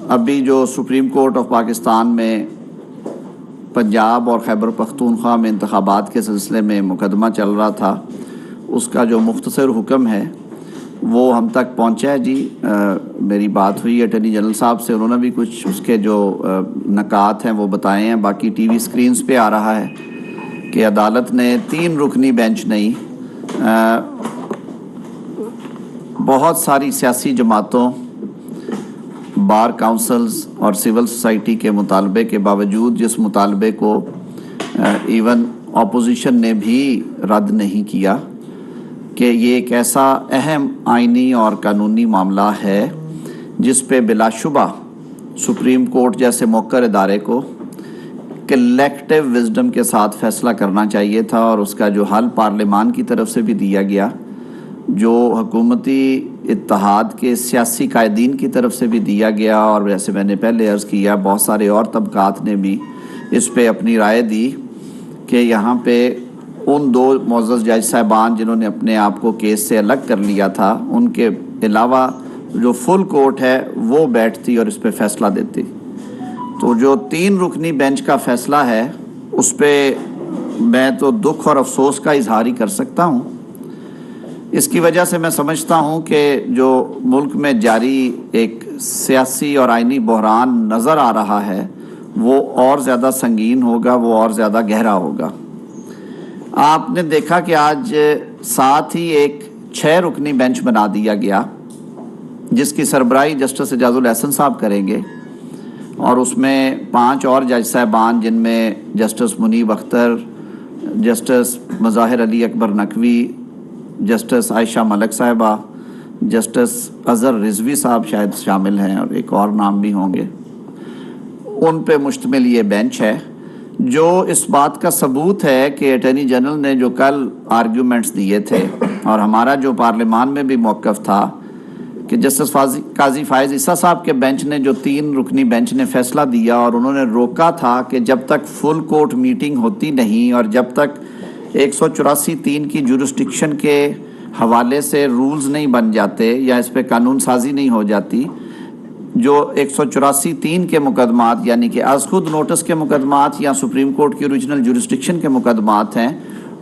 ابھی جو supreme court of Pakistan میں پنجاب اور خیبر پختونخوا میں انتخابات کے سلسلے میں مقدمہ چل رہا تھا، اس کا جو مختصر حکم ہے وہ ہم تک پہنچا ہے جی۔ میری بات ہوئی اٹارنی جنرل صاحب سے، انہوں نے بھی کچھ اس کے جو نکات ہیں وہ بتائے ہیں۔ باقی ٹی وی سکرینز پہ آ رہا ہے کہ عدالت نے 3 رکنی بینچ نہیں، بہت ساری سیاسی جماعتوں، بار کاؤنسلز اور سول سوسائٹی کے مطالبے کے باوجود، جس مطالبے کو ایون اپوزیشن نے بھی رد نہیں کیا، کہ یہ ایک ایسا اہم آئینی اور قانونی معاملہ ہے جس پہ بلا شبہ سپریم کورٹ جیسے موقر ادارے کو کلیکٹیو وزڈم کے ساتھ فیصلہ کرنا چاہیے تھا، اور اس کا جو حل پارلیمان کی طرف سے بھی دیا گیا، جو حکومتی اتحاد کے سیاسی قائدین کی طرف سے بھی دیا گیا، اور جیسے میں نے پہلے عرض کیا بہت سارے اور طبقات نے بھی اس پہ اپنی رائے دی، کہ یہاں پہ ان 2 معزز جج صاحبان جنہوں نے اپنے آپ کو کیس سے الگ کر لیا تھا، ان کے علاوہ جو فل کورٹ ہے وہ بیٹھتی اور اس پہ فیصلہ دیتی۔ تو جو 3 رکنی بینچ کا فیصلہ ہے اس پہ میں تو دکھ اور افسوس کا اظہار ہی کر سکتا ہوں۔ اس کی وجہ سے میں سمجھتا ہوں کہ جو ملک میں جاری ایک سیاسی اور آئینی بحران نظر آ رہا ہے وہ اور زیادہ سنگین ہوگا، وہ اور زیادہ گہرا ہوگا۔ آپ نے دیکھا کہ آج ساتھ ہی ایک 6 رکنی بینچ بنا دیا گیا، جس کی سربراہی جسٹس اعجاز الاحسن صاحب کریں گے، اور اس میں 5 اور جج صاحبان، جن میں جسٹس منیب اختر، جسٹس مظاہر علی اکبر نقوی، جسٹس عائشہ ملک صاحبہ، جسٹس اظہر رضوی صاحب شاید شامل ہیں، اور ایک اور نام بھی ہوں گے، ان پہ مشتمل یہ بینچ ہے، جو اس بات کا ثبوت ہے کہ اٹارنی جنرل نے جو کل آرگیومنٹس دیے تھے، اور ہمارا جو پارلیمان میں بھی موقف تھا، کہ جسٹس قاضی فائز عیسیٰ صاحب کے بینچ نے جو 3 رکنی بینچ نے فیصلہ دیا، اور انہوں نے روکا تھا کہ جب تک فل کورٹ میٹنگ ہوتی نہیں اور جب تک 184(3) کی جورسڈکشن کے حوالے سے رولز نہیں بن جاتے یا اس پہ قانون سازی نہیں ہو جاتی، جو 184(3) کے مقدمات یعنی کہ از خود نوٹس کے مقدمات یا سپریم کورٹ کی اوریجنل جورسڈکشن کے مقدمات ہیں،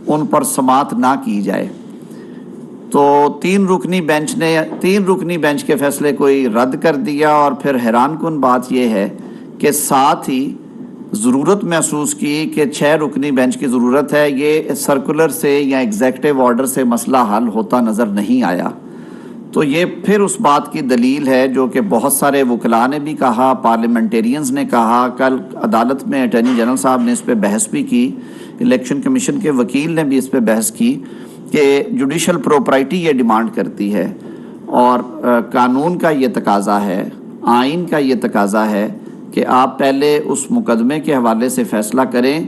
ان پر سماعت نہ کی جائے۔ تو 3 رکنی بینچ کے فیصلے کو ہی رد کر دیا، اور پھر حیران کن بات یہ ہے کہ ساتھ ہی ضرورت محسوس کی کہ 6 رکنی بینچ کی ضرورت ہے۔ یہ سرکولر سے یا ایگزیکٹو آرڈر سے مسئلہ حل ہوتا نظر نہیں آیا۔ تو یہ پھر اس بات کی دلیل ہے جو کہ بہت سارے وکلاء نے بھی کہا، پارلیمنٹیرینز نے کہا، کل عدالت میں اٹارنی جنرل صاحب نے اس پہ بحث بھی کی، الیکشن کمیشن کے وکیل نے بھی اس پہ بحث کی، کہ جوڈیشل پروپرائٹی یہ ڈیمانڈ کرتی ہے، اور قانون کا یہ تقاضا ہے، آئین کا یہ تقاضا ہے کہ آپ پہلے اس مقدمے کے حوالے سے فیصلہ کریں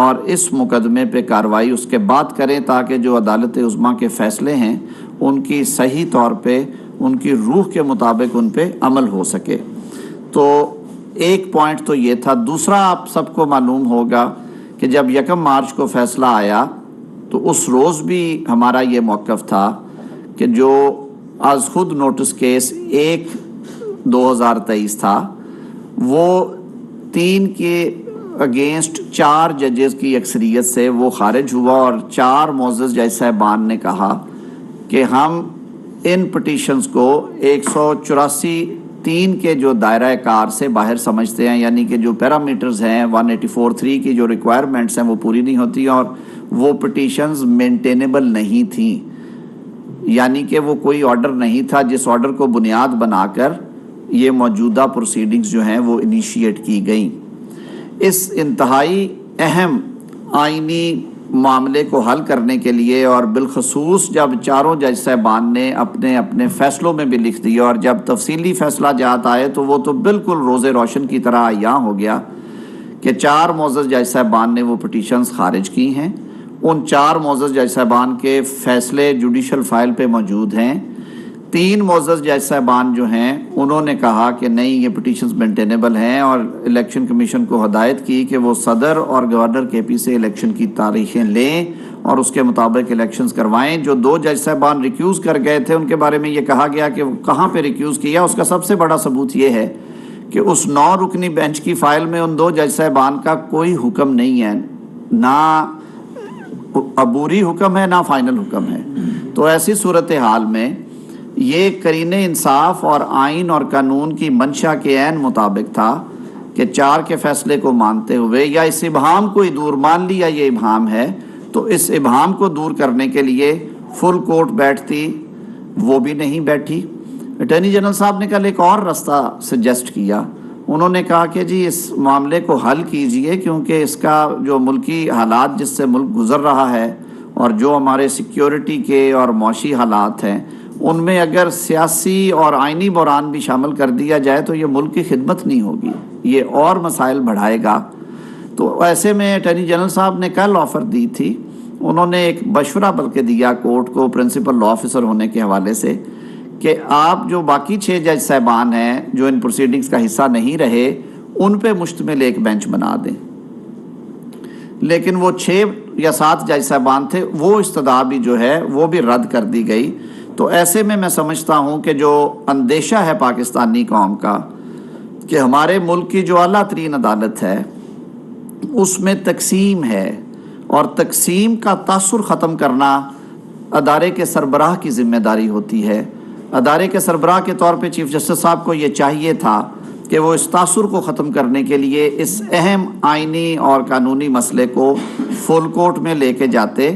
اور اس مقدمے پہ کارروائی اس کے بعد کریں، تاکہ جو عدالت عظمیٰ کے فیصلے ہیں ان کی صحیح طور پہ، ان کی روح کے مطابق ان پہ عمل ہو سکے۔ تو ایک پوائنٹ تو یہ تھا۔ دوسرا، آپ سب کو معلوم ہوگا کہ جب 1 مارچ کو فیصلہ آیا تو اس روز بھی ہمارا یہ موقف تھا کہ جو از خود نوٹس کیس 1/2023 تھا، وہ 3 کے اگینسٹ 4 ججز کی اکثریت سے وہ خارج ہوا، اور 4 معزز جج صاحبان نے کہا کہ ہم ان پٹیشنز کو 184(3) کے جو دائرہ کار سے باہر سمجھتے ہیں، یعنی کہ جو پیرامیٹرز ہیں 184(3) کی جو ریکوائرمنٹس ہیں وہ پوری نہیں ہوتی، اور وہ پٹیشنز مینٹینیبل نہیں تھیں، یعنی کہ وہ کوئی آرڈر نہیں تھا جس آرڈر کو بنیاد بنا کر یہ موجودہ پروسیڈنگز جو ہیں وہ انیشیٹ کی گئیں۔ اس انتہائی اہم آئینی معاملے کو حل کرنے کے لیے، اور بالخصوص جب 4 جج صاحبان نے اپنے فیصلوں میں بھی لکھ دیا، اور جب تفصیلی فیصلہ جات آئے تو وہ تو بالکل روز روشن کی طرح عیاں ہو گیا کہ 4 معزز جج صاحبان نے وہ پٹیشنز خارج کی ہیں۔ ان 4 معزز جج صاحبان کے فیصلے جوڈیشل فائل پہ موجود ہیں۔ 3 معزز جج صاحبان جو ہیں انہوں نے کہا کہ نہیں، یہ پٹیشنز مینٹینیبل ہیں، اور الیکشن کمیشن کو ہدایت کی کہ وہ صدر اور گورنر کے پی سے الیکشن کی تاریخیں لیں اور اس کے مطابق الیکشنز کروائیں۔ جو 2 جج صاحبان ریکیوز کر گئے تھے ان کے بارے میں یہ کہا گیا کہ وہ کہاں پہ ریکیوز کیا۔ اس کا سب سے بڑا ثبوت یہ ہے کہ اس 9 رکنی بینچ کی فائل میں ان 2 جج صاحبان کا کوئی حکم نہیں ہے، نہ عبوری حکم ہے نہ فائنل حکم ہے۔ تو ایسی صورتحال میں یہ قرین انصاف اور آئین اور قانون کی منشا کے عین مطابق تھا کہ 4 کے فیصلے کو مانتے ہوئے یا اس ابہام کو ہی دور مان لیا یہ ابہام ہے، تو اس ابہام کو دور کرنے کے لیے فل کورٹ بیٹھتی، وہ بھی نہیں بیٹھی۔ اٹارنی جنرل صاحب نے کل ایک اور راستہ سجیسٹ کیا، انہوں نے کہا کہ جی اس معاملے کو حل کیجئے، کیونکہ اس کا جو ملکی حالات جس سے ملک گزر رہا ہے اور جو ہمارے سیکیورٹی کے اور معاشی حالات ہیں ان میں اگر سیاسی اور آئینی بحران بھی شامل کر دیا جائے تو یہ ملک کی خدمت نہیں ہوگی، یہ اور مسائل بڑھائے گا۔ تو ایسے میں اٹارنی جنرل صاحب نے کل آفر دی تھی، انہوں نے ایک مشورہ بلکہ دیا کورٹ کو پرنسپل لا آفیسر ہونے کے حوالے سے کہ آپ جو باقی 6 جج صاحبان ہیں جو ان پروسیڈنگز کا حصہ نہیں رہے ان پہ مشتمل ایک بینچ بنا دیں، لیکن وہ 6 یا 7 جج صاحبان تھے وہ استدعا بھی جو ہے وہ بھی رد کر دی گئی۔ تو ایسے میں سمجھتا ہوں کہ جو اندیشہ ہے پاکستانی قوم کا کہ ہمارے ملک کی جو اعلیٰ ترین عدالت ہے اس میں تقسیم ہے، اور تقسیم کا تاثر ختم کرنا ادارے کے سربراہ کی ذمہ داری ہوتی ہے۔ ادارے کے سربراہ کے طور پہ چیف جسٹس صاحب کو یہ چاہیے تھا کہ وہ اس تاثر کو ختم کرنے کے لیے اس اہم آئینی اور قانونی مسئلے کو فل کورٹ میں لے کے جاتے۔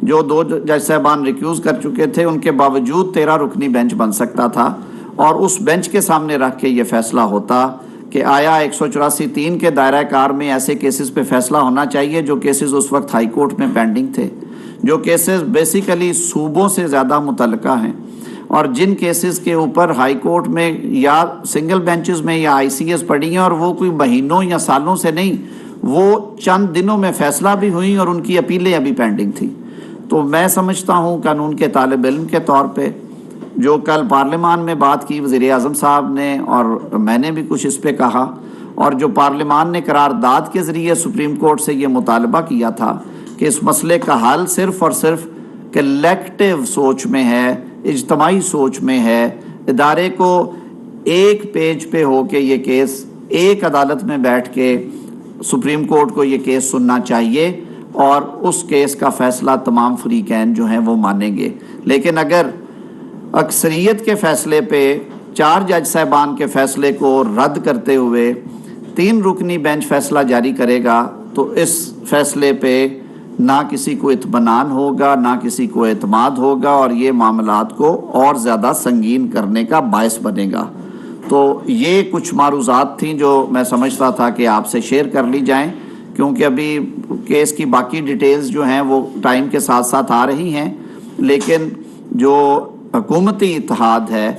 جو 2 جج صاحبان ریکیوز کر چکے تھے ان کے باوجود 13 رکنی بینچ بن سکتا تھا، اور اس بینچ کے سامنے رکھ کے یہ فیصلہ ہوتا کہ آیا 184(3) کے دائرہ کار میں ایسے کیسز پہ فیصلہ ہونا چاہیے جو کیسز اس وقت ہائی کورٹ میں پینڈنگ تھے، جو کیسز بیسیکلی صوبوں سے زیادہ متعلقہ ہیں، اور جن کیسز کے اوپر ہائی کورٹ میں یا سنگل بینچز میں یا ICS پڑی ہیں اور وہ کوئی مہینوں یا سالوں سے نہیں، وہ چند دنوں میں فیصلہ بھی ہوئیں اور ان کی اپیلیں ابھی پینڈنگ تھیں۔ تو میں سمجھتا ہوں قانون کے طالب علم کے طور پہ جو کل پارلیمان میں بات کی وزیر اعظم صاحب نے اور میں نے بھی کچھ اس پہ کہا، اور جو پارلیمان نے قرارداد کے ذریعے سپریم کورٹ سے یہ مطالبہ کیا تھا کہ اس مسئلے کا حل صرف اور صرف کلیکٹیو سوچ میں ہے، اجتماعی سوچ میں ہے، ادارے کو ایک پیج پہ ہو کے یہ کیس ایک عدالت میں بیٹھ کے سپریم کورٹ کو یہ کیس سننا چاہیے اور اس کیس کا فیصلہ تمام فریقین جو ہیں وہ مانیں گے۔ لیکن اگر اکثریت کے فیصلے پہ 4 جج صاحبان کے فیصلے کو رد کرتے ہوئے 3 رکنی بینچ فیصلہ جاری کرے گا تو اس فیصلے پہ نہ کسی کو اطمینان ہوگا نہ کسی کو اعتماد ہوگا، اور یہ معاملات کو اور زیادہ سنگین کرنے کا باعث بنے گا۔ تو یہ کچھ معروضات تھیں جو میں سمجھتا تھا کہ آپ سے شیئر کر لی جائیں، کیونکہ ابھی کیس کی باقی ڈیٹیلز جو ہیں وہ ٹائم کے ساتھ ساتھ آ رہی ہیں، لیکن جو حکومتی اتحاد ہے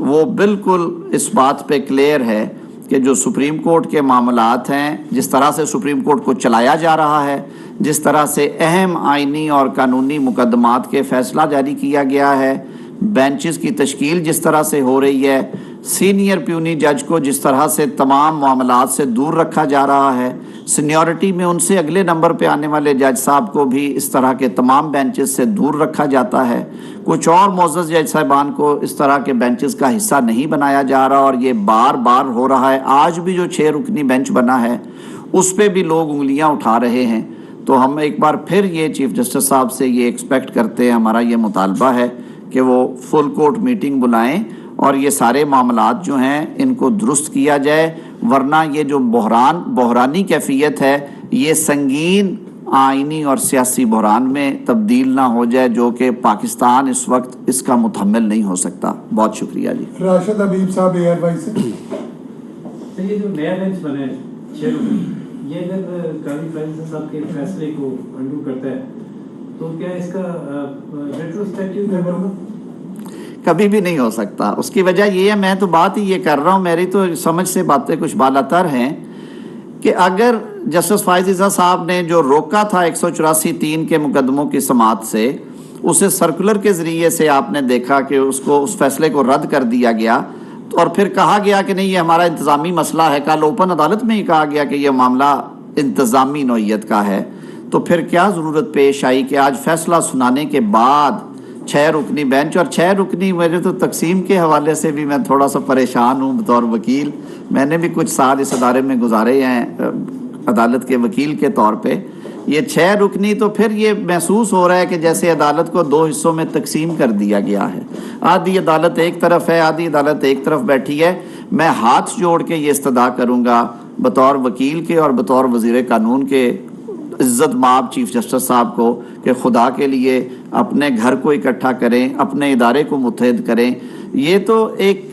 وہ بالکل اس بات پہ کلیئر ہے کہ جو سپریم کورٹ کے معاملات ہیں، جس طرح سے سپریم کورٹ کو چلایا جا رہا ہے، جس طرح سے اہم آئینی اور قانونی مقدمات کے فیصلہ جاری کیا گیا ہے، بینچز کی تشکیل جس طرح سے ہو رہی ہے، سینئر پیونی جج کو جس طرح سے تمام معاملات سے دور رکھا جا رہا ہے، سینیورٹی میں ان سے اگلے نمبر پہ آنے والے جج صاحب کو بھی اس طرح کے تمام بینچز سے دور رکھا جاتا ہے، کچھ اور معزز جج صاحبان کو اس طرح کے بینچز کا حصہ نہیں بنایا جا رہا، اور یہ بار بار ہو رہا ہے۔ آج بھی جو 6 رکنی بینچ بنا ہے اس پہ بھی لوگ انگلیاں اٹھا رہے ہیں۔ تو ہم ایک بار پھر یہ چیف جسٹس صاحب سے یہ ایکسپیکٹ کرتے ہیں، ہمارا یہ مطالبہ ہے کہ وہ فل کورٹ میٹنگ بلائیں اور یہ سارے معاملات جو ہیں ان کو درست کیا جائے، ورنہ یہ جو بحرانی کیفیت ہے یہ سنگین آئینی اور سیاسی بحران میں تبدیل نہ ہو جائے، جو کہ پاکستان اس وقت اس کا متحمل نہیں ہو سکتا۔ بہت شکریہ جی۔ راشد حبیب صاحب ایئر بائی سے۔ یہ جو نیا بینچ بنا ہے 6 رکنی، یہ اگر قاضی فیصل صاحب کے فیصلے کو انڈو کرتا ہے تو کیا اس کا ریٹروسپیکٹیو نہیں ہوگا؟ کبھی بھی نہیں ہو سکتا۔ اس کی وجہ یہ ہے، میں تو بات ہی یہ کر رہا ہوں، میری تو سمجھ سے باتیں کچھ بالاتر ہیں، کہ اگر جسٹس فائز عیسیٰ صاحب نے جو روکا تھا 184(3) کے مقدموں کی سماعت سے، اسے سرکولر کے ذریعے سے آپ نے دیکھا کہ اس فیصلے کو رد کر دیا گیا، اور پھر کہا گیا کہ نہیں یہ ہمارا انتظامی مسئلہ ہے، کل اوپن عدالت میں ہی کہا گیا کہ یہ معاملہ انتظامی نوعیت کا ہے، تو پھر کیا ضرورت پیش آئی کہ آج فیصلہ سنانے کے بعد 6 رکنی بینچ، اور 6 رکنی میرے تو تقسیم کے حوالے سے بھی میں تھوڑا سا پریشان ہوں بطور وکیل. میں نے بھی کچھ سال اس ادارے میں گزارے ہیں عدالت کے وکیل کے طور پہ. یہ 6 رکنی تو پھر یہ محسوس ہو رہا ہے کہ جیسے عدالت کو 2 حصوں میں تقسیم کر دیا گیا ہے. آدھی عدالت ایک طرف ہے، آدھی عدالت ایک طرف بیٹھی ہے. میں ہاتھ جوڑ کے یہ استدعا کروں گا بطور وکیل کے اور بطور وزیر قانون کے عزت مآب چیف جسٹس صاحب کو کہ خدا کے لیے اپنے گھر کو اکٹھا کریں، اپنے ادارے کو متحد کریں. یہ تو ایک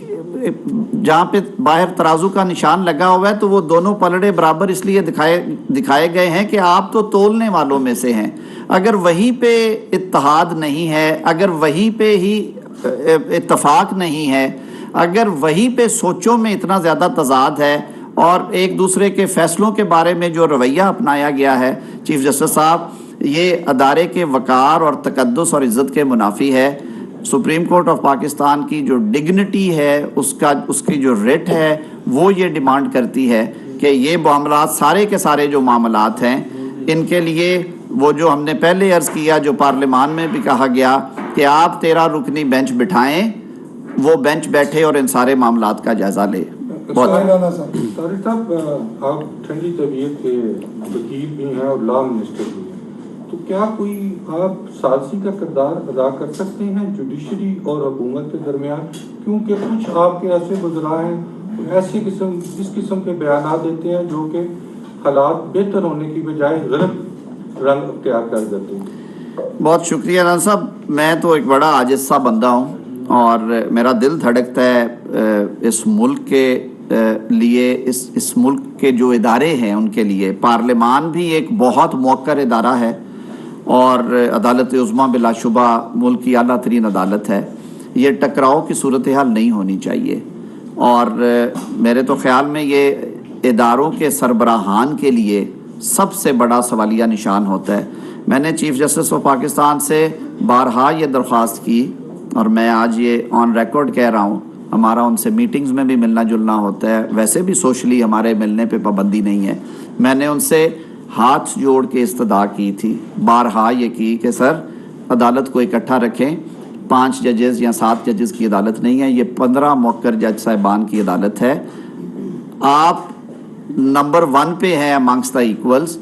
جہاں پہ باہر ترازو کا نشان لگا ہوا ہے تو وہ دونوں پلڑے برابر اس لیے دکھائے گئے ہیں کہ آپ تو تولنے والوں میں سے ہیں. اگر وہیں پہ اتحاد نہیں ہے، اگر وہیں پہ ہی اتفاق نہیں ہے، اگر وہیں پہ سوچوں میں اتنا زیادہ تضاد ہے اور ایک دوسرے کے فیصلوں کے بارے میں جو رویہ اپنایا گیا ہے چیف جسٹس صاحب، یہ ادارے کے وقار اور تقدس اور عزت کے منافی ہے. سپریم کورٹ آف پاکستان کی جو ڈگنیٹی ہے، اس کی جو ریٹ ہے، وہ یہ ڈیمانڈ کرتی ہے کہ یہ معاملات سارے کے سارے جو معاملات ہیں ان کے لیے وہ جو ہم نے پہلے عرض کیا، جو پارلیمان میں بھی کہا گیا کہ آپ 13 رکنی بینچ بٹھائیں، وہ بینچ بیٹھے اور ان سارے معاملات کا جائزہ لے. طارق صاحب، آپ ٹھنڈی طبیعت کے وکیل بھی ہیں اور لا منسٹر بھی ہیں، تو کیا کوئی آپ ثالثی کا کردار ادا کر سکتے ہیں جوڈیشری اور حکومت کے درمیان؟ کیونکہ کچھ آپ کے ایسے وزراء ہیں ایسے اس قسم کے بیانات دیتے ہیں جو کہ حالات بہتر ہونے کی بجائے غلط رنگ اختیار کر دیتے ہیں. بہت شکریہ رانا صاحب. میں تو ایک بڑا عاجز سا بندہ ہوں اور میرا دل دھڑکتا ہے اس ملک کے لیے، اس ملک کے جو ادارے ہیں ان کے لیے. پارلیمان بھی ایک بہت موقر ادارہ ہے اور عدالت عظمیٰ بلا شبہ ملک کی اعلیٰ ترین عدالت ہے. یہ ٹکراؤ کی صورتحال نہیں ہونی چاہیے اور میرے تو خیال میں یہ اداروں کے سربراہان کے لیے سب سے بڑا سوالیہ نشان ہوتا ہے. میں نے چیف جسٹس آف پاکستان سے بارہا یہ درخواست کی اور میں آج یہ آن ریکارڈ کہہ رہا ہوں، ہمارا ان سے میٹنگز میں بھی ملنا جلنا ہوتا ہے، ویسے بھی سوشلی ہمارے ملنے پہ پابندی نہیں ہے. میں نے ان سے ہاتھ جوڑ کے استدعا کی تھی، بارہا یہ کی کہ سر عدالت کو اکٹھا رکھیں. 5 ججز یا 7 ججز کی عدالت نہیں ہے، یہ 15 موقر جج صاحبان کی عدالت ہے. آپ نمبر 1 پہ ہیں امانگسٹ دا ایکولز.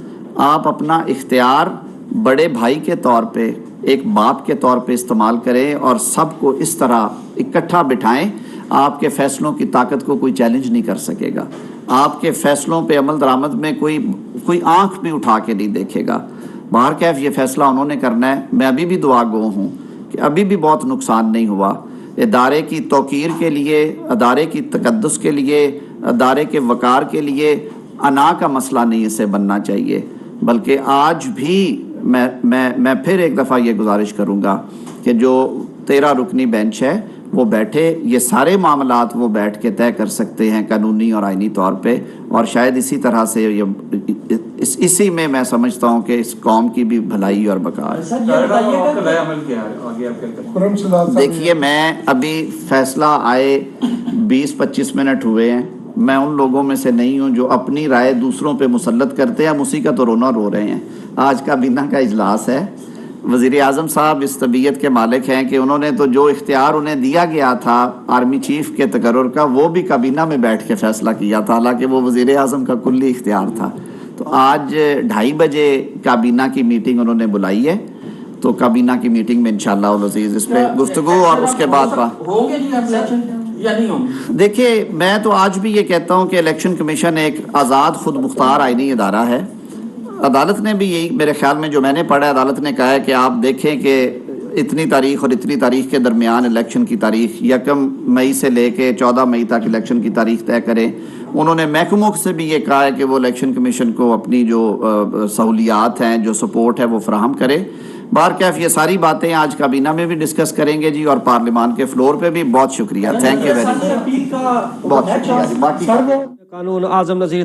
آپ اپنا اختیار بڑے بھائی کے طور پہ، ایک باپ کے طور پہ استعمال کریں اور سب کو اس طرح اکٹھا بٹھائیں. آپ کے فیصلوں کی طاقت کو کوئی چیلنج نہیں کر سکے گا. آپ کے فیصلوں پہ عمل درآمد میں کوئی آنکھ بھی اٹھا کے نہیں دیکھے گا. باہر کیف یہ فیصلہ انہوں نے کرنا ہے. میں ابھی بھی دعا گو ہوں کہ ابھی بھی بہت نقصان نہیں ہوا. ادارے کی توقیر کے لیے، ادارے کی تقدس کے لیے، ادارے کے وقار کے لیے انا کا مسئلہ نہیں اسے بننا چاہیے. بلکہ آج بھی میں پھر ایک دفعہ یہ گزارش کروں گا کہ جو 13 رکنی بینچ ہے وہ بیٹھے، یہ سارے معاملات وہ بیٹھ کے طے کر سکتے ہیں قانونی اور آئینی طور پہ. اور شاید اسی طرح سے اسی میں سمجھتا ہوں کہ اس قوم کی بھی بھلائی اور بقا ہے. دیکھیے، میں ابھی فیصلہ آئے 20-25 منٹ ہوئے ہیں. میں ان لوگوں میں سے نہیں ہوں جو اپنی رائے دوسروں پہ مسلط کرتے ہیں. ہم اسی کا تو رونا رو رہے ہیں. آج کابینہ کا اجلاس ہے. وزیر اعظم صاحب اس طبیعت کے مالک ہیں کہ انہوں نے تو جو اختیار انہیں دیا گیا تھا آرمی چیف کے تقرر کا، وہ بھی کابینہ میں بیٹھ کے فیصلہ کیا تھا، حالانکہ وہ وزیر اعظم کا کلی اختیار تھا. تو آج 2:30 بجے کابینہ کی میٹنگ انہوں نے بلائی ہے. تو کابینہ کی میٹنگ میں انشاءاللہ العزیز اس پہ گفتگو اور اس کے بعد ہوں گے جی الیکشن یا نہیں ہوں گے؟ دیکھیے، میں تو آج بھی یہ کہتا ہوں کہ الیکشن کمیشن ایک آزاد خود مختار آئینی ادارہ ہے. عدالت نے بھی یہی، میرے خیال میں جو میں نے پڑھا ہے، عدالت نے کہا ہے کہ آپ دیکھیں کہ اتنی تاریخ اور اتنی تاریخ کے درمیان الیکشن کی تاریخ 1 مئی سے لے کے 14 مئی تک الیکشن کی تاریخ طے کریں. انہوں نے محکموں سے بھی یہ کہا ہے کہ وہ الیکشن کمیشن کو اپنی جو سہولیات ہیں، جو سپورٹ ہے، وہ فراہم کرے. بہرکیف یہ ساری باتیں آج کابینہ میں بھی ڈسکس کریں گے جی، اور پارلیمان کے فلور پہ بھی. بہت شکریہ، تھینک یو ویری مچ. بہت شکریہ جی. باقی قانون اعظم نذیر